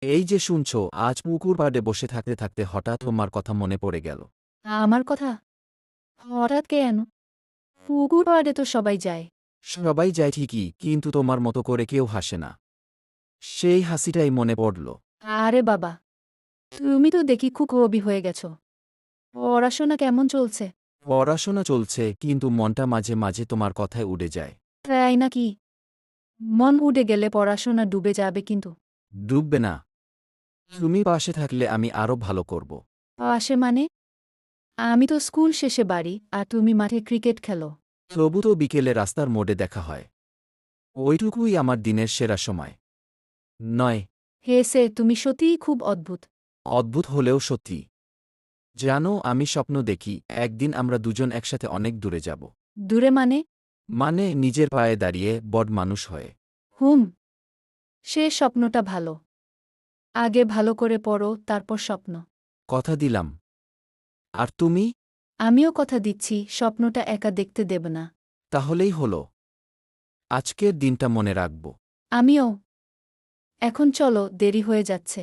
এই যে শুনছো, আজ পুকুর পাড়ে বসে থাকতে থাকতে হঠাৎ তোমার কথা মনে পড়ে গেল। আমার কথা হঠাৎ কেন? পুকুর পাড়ে তো সবাই যায়। সবাই যায় ঠিকই, কিন্তু তোমার মতো করে কেউ হাসে না। সেই হাসিটাই মনে পড়ল। আরে বাবা, তুমি তো দেখি খুব কবি হয়ে গেছো। পড়াশোনা কেমন চলছে? পড়াশোনা চলছে, কিন্তু মনটা মাঝে মাঝে তোমার কথায় উড়ে যায়। তাই নাকি? মন উড়ে গেলে পড়াশোনা ডুবে যাবে কিন্তু। ডুববে না। তুমি পাশে থাকলে আমি আরো ভালো করব। আসে মানে? আমি তো স্কুল শেষে বাড়ি, আর তুমি মাঠে ক্রিকেট খেলো। তবু তো বিকেলে রাস্তার মোড়ে দেখা হয়। ওইটুকুই আমার দিনের সেরা সময়। নয়? হেসে তুমি সত্যিই খুব অদ্ভুত। অদ্ভুত হলেও সত্যি। জানো, আমি স্বপ্ন দেখি একদিন আমরা দুজন একসাথে অনেক দূরে যাব। দূরে মানে? মানে নিজের পায়ে দাঁড়িয়ে বড় মানুষ হয়ে। হুম, সে স্বপ্নটা ভালো। আগে ভালো করে পড়ো, তারপর স্বপ্ন। কথা দিলাম। আর তুমি? আমিও কথা দিচ্ছি, স্বপ্নটা একা দেখতে দেব না। তাহলেই হলো। আজকের দিনটা মনে রাখব। আমিও। এখন চলো, দেরি হয়ে যাচ্ছে।